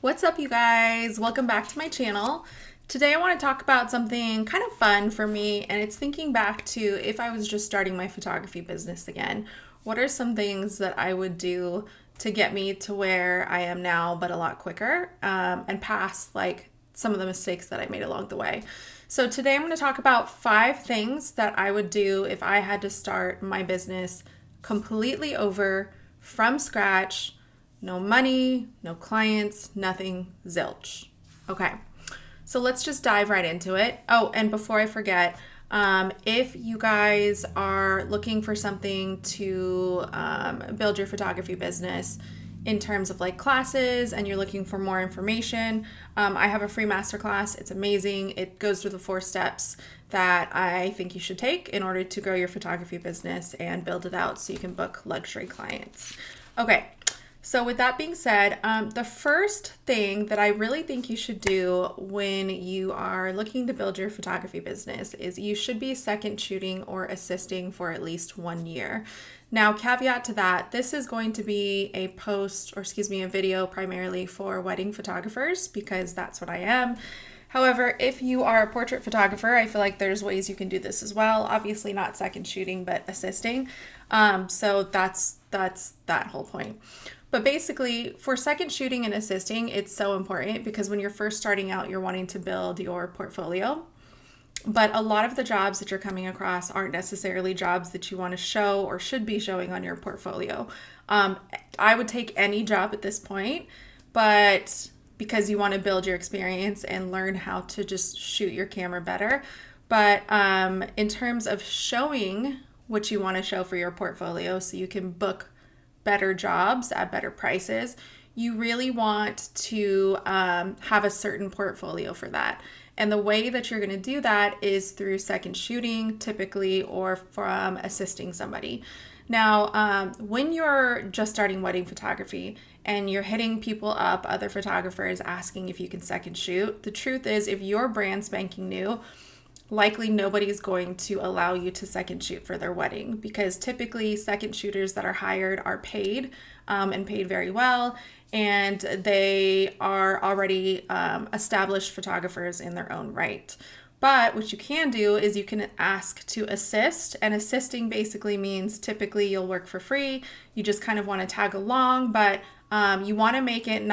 What's up, you guys? Welcome back to my channel. Today I want to talk about something kind of fun for me, and it's thinking back to if I was just starting my photography business again. What are some things that I would do to get me to where I am now, but a lot quicker, and past like some of the mistakes that I made along the way? So today I'm going to talk about 5 things that I would do if I had to start my business completely over from scratch. No money, no clients, nothing, zilch. Okay, so let's just dive right into it. Oh, and before I forget, if you guys are looking for something to build your photography business in terms of like classes and you're looking for more information, I have a free masterclass. It's amazing. It goes through the 4 steps that I think you should take in order to grow your photography business and build it out so you can book luxury clients. Okay. So with that being said, the first thing that I really think you should do when you are looking to build your photography business is you should be second shooting or assisting for at least 1 year. Now, caveat to that, this is going to be a video primarily for wedding photographers because that's what I am. However, if you are a portrait photographer, I feel like there's ways you can do this as well. Obviously not second shooting, but assisting. So that's that whole point. But basically, for second shooting and assisting, it's so important because when you're first starting out, you're wanting to build your portfolio. But a lot of the jobs that you're coming across aren't necessarily jobs that you want to show or should be showing on your portfolio. I would take any job at this point, but because you want to build your experience and learn how to just shoot your camera better. But in terms of showing what you want to show for your portfolio so you can book better jobs at better prices, you really want to have a certain portfolio for that. And the way that you're going to do that is through second shooting typically, or from assisting somebody. Now, when you're just starting wedding photography and you're hitting people up, other photographers asking if you can second shoot, the truth is if you're brand spanking new, likely nobody's going to allow you to second shoot for their wedding because typically second shooters that are hired are paid and paid very well, and they are already established photographers in their own right. But what you can do is you can ask to assist, and assisting basically means typically you'll work for free. You just kind of want to tag along, but you want to make it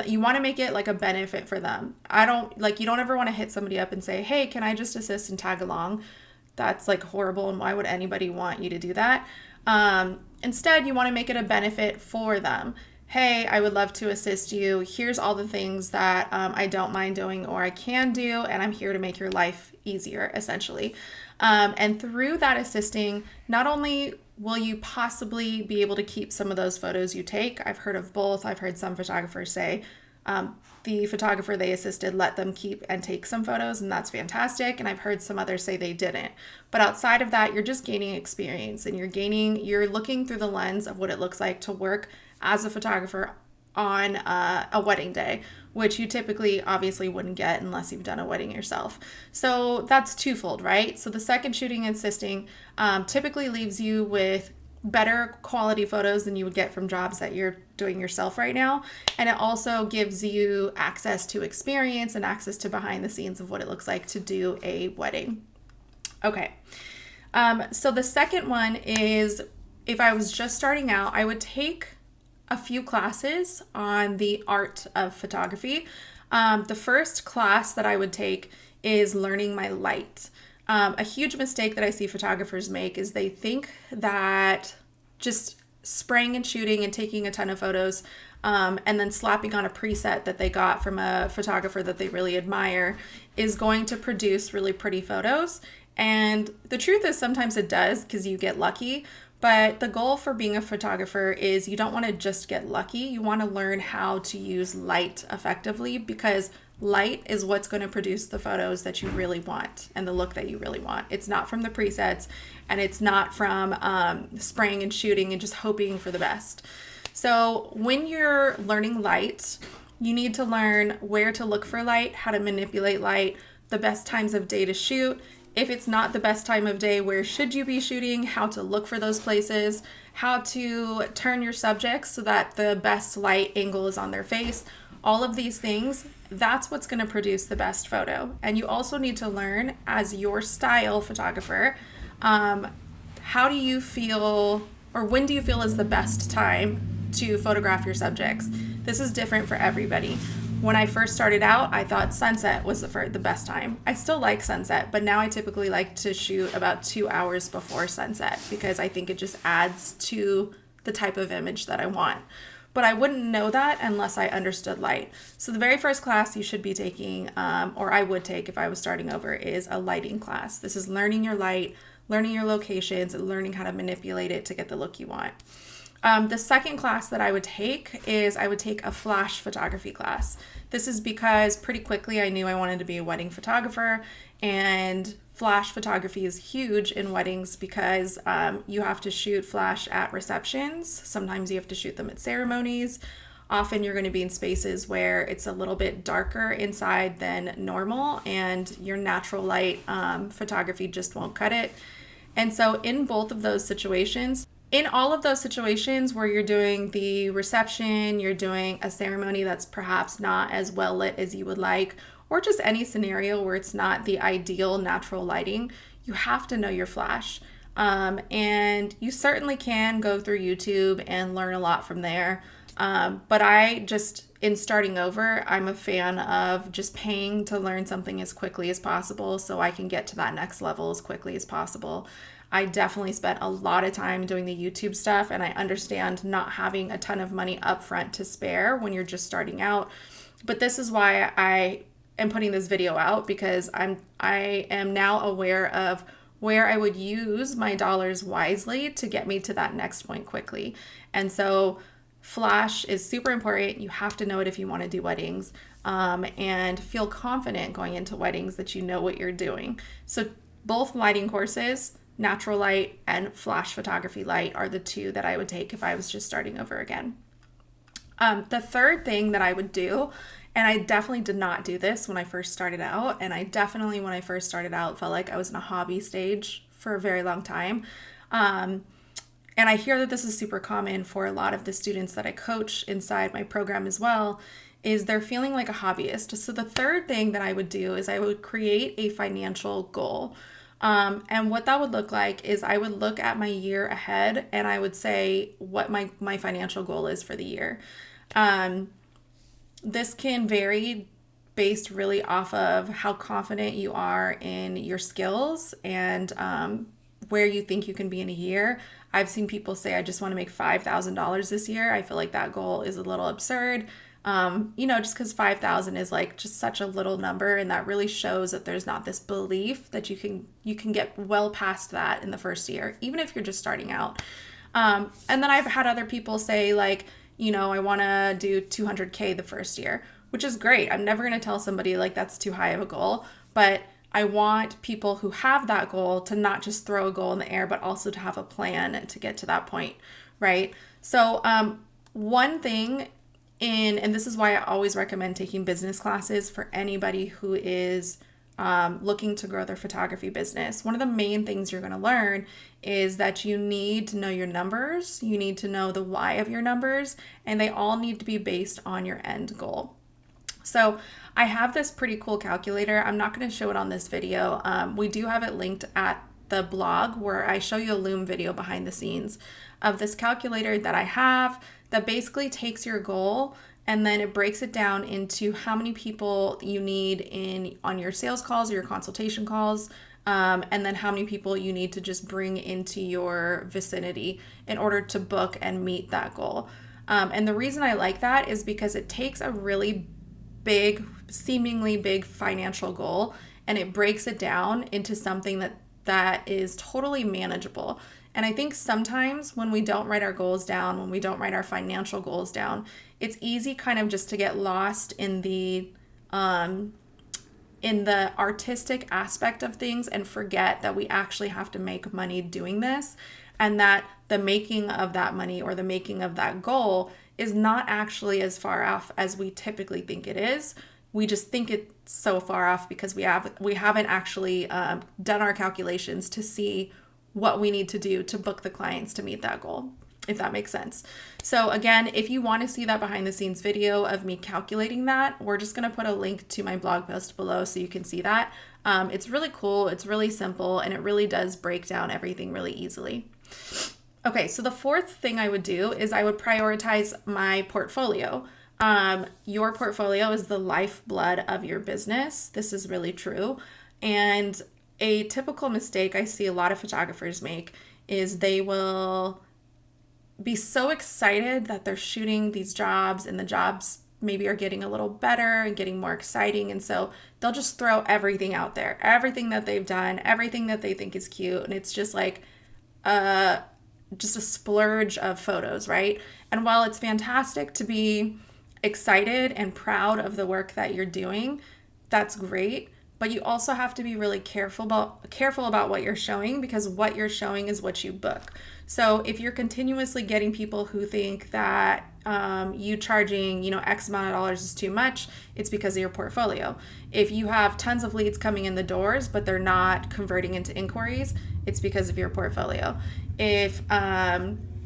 you want to make it like a benefit for them. You don't ever want to hit somebody up and say, hey, can I just assist and tag along? That's like horrible. And why would anybody want you to do that? Instead, you want to make it a benefit for them. Hey, I would love to assist you. Here's all the things that I don't mind doing or I can do, and I'm here to make your life easier, essentially. And through that assisting, not only will you possibly be able to keep some of those photos you take? I've heard of both. I've heard some photographers say the photographer they assisted let them keep and take some photos, and that's fantastic. And I've heard some others say they didn't. But outside of that, you're just gaining experience, and you're looking through the lens of what it looks like to work as a photographer on a wedding day, which you typically obviously wouldn't get unless you've done a wedding yourself. So that's twofold, right? So the second shooting and assisting typically leaves you with better quality photos than you would get from jobs that you're doing yourself right now. And it also gives you access to experience and access to behind the scenes of what it looks like to do a wedding. Okay. So the second one is, if I was just starting out, I would take a few classes on the art of photography. The first class that I would take is learning my light. A huge mistake that I see photographers make is they think that just spraying and shooting and taking a ton of photos and then slapping on a preset that they got from a photographer that they really admire is going to produce really pretty photos. And the truth is sometimes it does because you get lucky. But the goal for being a photographer is you don't want to just get lucky. You want to learn how to use light effectively, because light is what's going to produce the photos that you really want and the look that you really want. It's not from the presets, and it's not from spraying and shooting and just hoping for the best. So when you're learning light, you need to learn where to look for light, how to manipulate light, the best times of day to shoot. If it's not the best time of day, where should you be shooting, how to look for those places, how to turn your subjects so that the best light angle is on their face, all of these things, that's what's going to produce the best photo. And you also need to learn, as your style photographer, how do you feel, or when do you feel is the best time to photograph your subjects? This is different for everybody. When I first started out, I thought sunset was the best time. I still like sunset, but now I typically like to shoot about 2 hours before sunset because I think it just adds to the type of image that I want. But I wouldn't know that unless I understood light. So the very first class you should be taking, or I would take if I was starting over, is a lighting class. This is learning your light, learning your locations, and learning how to manipulate it to get the look you want. The second class that I would take is I would take a flash photography class. This is because pretty quickly I knew I wanted to be a wedding photographer, and flash photography is huge in weddings because you have to shoot flash at receptions. Sometimes you have to shoot them at ceremonies. Often you're going to be in spaces where it's a little bit darker inside than normal, and your natural light photography just won't cut it. And so in both of those situations, in all of those situations where you're doing the reception, you're doing a ceremony that's perhaps not as well lit as you would like, or just any scenario where it's not the ideal natural lighting, you have to know your flash. And you certainly can go through YouTube and learn a lot from there. But in starting over, I'm a fan of just paying to learn something as quickly as possible so I can get to that next level as quickly as possible. I definitely spent a lot of time doing the YouTube stuff, and I understand not having a ton of money upfront to spare when you're just starting out. But this is why I am putting this video out, because I am now aware of where I would use my dollars wisely to get me to that next point quickly. And so flash is super important. You have to know it if you want to do weddings, and feel confident going into weddings that you know what you're doing. So both lighting courses, natural light and flash photography light, are the two that I would take if I was just starting over again. The third thing that I would do, and I definitely did not do this when I first started out, and I definitely when I first started out felt like I was in a hobby stage for a very long time. And I hear that this is super common for a lot of the students that I coach inside my program as well, is they're feeling like a hobbyist. So the third thing that I would do is I would create a financial goal. And what that would look like is I would look at my year ahead and I would say what my financial goal is for the year. This can vary based really off of how confident you are in your skills and where you think you can be in a year. I've seen people say, I just want to make $5,000 this year. I feel like that goal is a little absurd. Just because 5,000 is like just such a little number, and that really shows that there's not this belief that you can get well past that in the first year, even if you're just starting out. And then I've had other people say like, I want to do 200K the first year, which is great. I'm never going to tell somebody like that's too high of a goal, but I want people who have that goal to not just throw a goal in the air, but also to have a plan to get to that point, right? So one thing and this is why I always recommend taking business classes for anybody who is looking to grow their photography business. One of the main things you're going to learn is that you need to know your numbers, you need to know the why of your numbers, and they all need to be based on your end goal. So I have this pretty cool calculator. I'm not going to show it on this video. We do have it linked at the blog where I show you a Loom video behind the scenes of this calculator that I have that basically takes your goal and then it breaks it down into how many people you need on your sales calls or your consultation calls, and then how many people you need to just bring into your vicinity in order to book and meet that goal. And the reason I like that is because it takes a really big, seemingly big financial goal, and it breaks it down into something that is totally manageable. And I think sometimes when we don't write our goals down, when we don't write our financial goals down, it's easy kind of just to get lost in the artistic aspect of things and forget that we actually have to make money doing this, and that the making of that money or the making of that goal is not actually as far off as we typically think it is. We just think it's so far off because we haven't actually done our calculations to see what we need to do to book the clients to meet that goal. if that makes sense. So again, if you want to see that behind the scenes video of me calculating that, we're just going to put a link to my blog post below so you can see that. It's really cool, it's really simple, and it really does break down everything really easily. Okay, so the fourth thing I would do is I would prioritize my portfolio. Your portfolio is the lifeblood of your business. This is really true. And a typical mistake I see a lot of photographers make is they will be so excited that they're shooting these jobs and the jobs maybe are getting a little better and getting more exciting. And so they'll just throw everything out there, everything that they've done, everything that they think is cute. And it's just like just a splurge of photos, right? And while it's fantastic to be excited and proud of the work that you're doing, that's great. But you also have to be really careful about what you're showing, because what you're showing is what you book. So if you're continuously getting people who think that you charging, X amount of dollars is too much, it's because of your portfolio. If you have tons of leads coming in the doors, but they're not converting into inquiries, it's because of your portfolio. If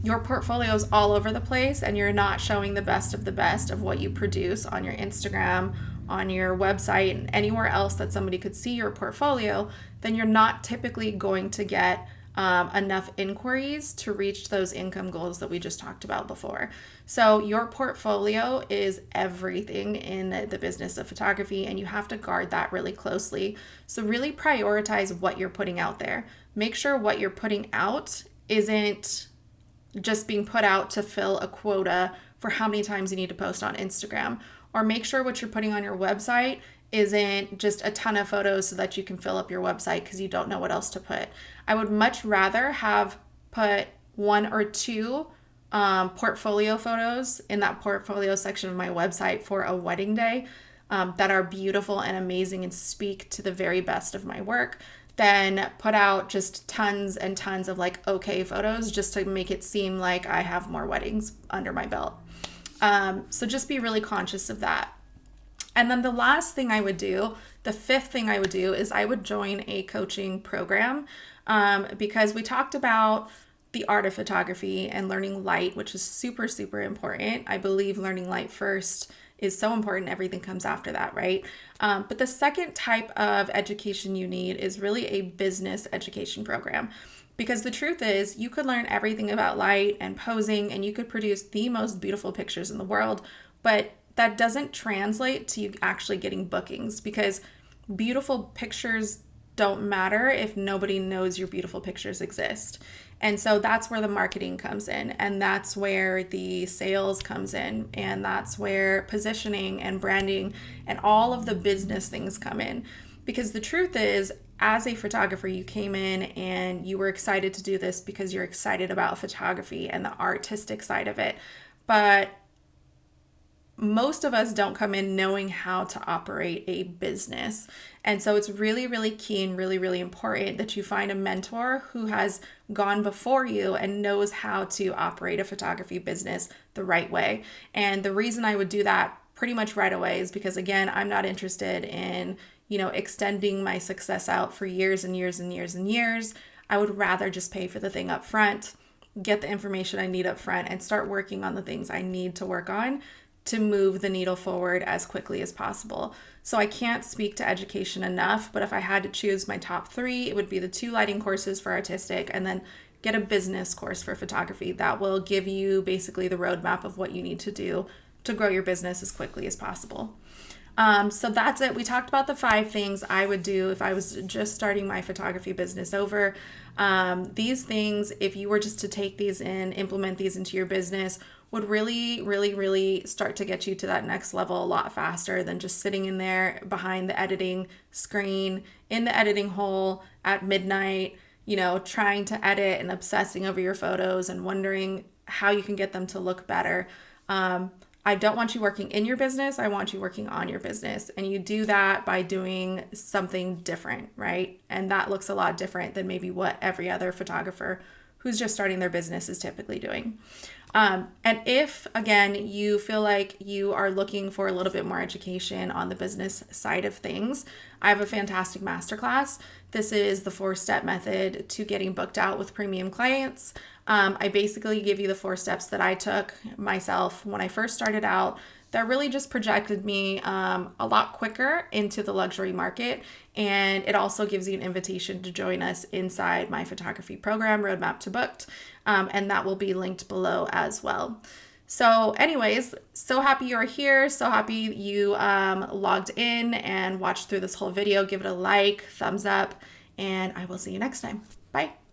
your portfolio is all over the place and you're not showing the best of what you produce on your Instagram, on your website, and anywhere else that somebody could see your portfolio, then you're not typically going to get enough inquiries to reach those income goals that we just talked about before. So your portfolio is everything in the business of photography, and you have to guard that really closely. So really prioritize what you're putting out there. Make sure what you're putting out isn't just being put out to fill a quota for how many times you need to post on Instagram. Or make sure what you're putting on your website isn't just a ton of photos so that you can fill up your website because you don't know what else to put. I would much rather have put one or two portfolio photos in that portfolio section of my website for a wedding day that are beautiful and amazing and speak to the very best of my work, than put out just tons and tons of okay photos just to make it seem like I have more weddings under my belt. So just be really conscious of that. And then the last thing I would do, the fifth thing I would do, is I would join a coaching program because we talked about the art of photography and learning light, which is super, super important. I believe learning light first is so important. Everything comes after that, right? But the second type of education you need is really a business education program. Because the truth is, you could learn everything about light and posing, and you could produce the most beautiful pictures in the world, but that doesn't translate to you actually getting bookings, because beautiful pictures don't matter if nobody knows your beautiful pictures exist. And so that's where the marketing comes in, and that's where the sales comes in, and that's where positioning and branding and all of the business things come in. Because the truth is, as a photographer, you came in and you were excited to do this because you're excited about photography and the artistic side of it. But most of us don't come in knowing how to operate a business. And so it's really, really key and really, really important that you find a mentor who has gone before you and knows how to operate a photography business the right way. And the reason I would do that pretty much right away is because, again, I'm not interested in extending my success out for years and years and years and years. I would rather just pay for the thing up front, get the information I need up front, and start working on the things I need to work on to move the needle forward as quickly as possible. So I can't speak to education enough, but if I had to choose my top three, it would be the 2 lighting courses for artistic, and then get a business course for photography. That will give you basically the roadmap of what you need to do to grow your business as quickly as possible. So that's it. We talked about the 5 things I would do if I was just starting my photography business over. These things, if you were just to take these in, implement these into your business, would really, really, really start to get you to that next level a lot faster than just sitting in there behind the editing screen, in the editing hole at midnight, trying to edit and obsessing over your photos and wondering how you can get them to look better. I don't want you working in your business. I want you working on your business. And you do that by doing something different, right? And that looks a lot different than maybe what every other photographer who's just starting their business is typically doing. And if, again, you feel like you are looking for a little bit more education on the business side of things, I have a fantastic masterclass. This is the 4-step method to getting booked out with premium clients. I basically give you the 4 steps that I took myself when I first started out that really just projected me a lot quicker into the luxury market. And it also gives you an invitation to join us inside my photography program, Roadmap to Booked. And that will be linked below as well. So anyways, so happy you're here. So happy you logged in and watched through this whole video. Give it a like, thumbs up, and I will see you next time. Bye.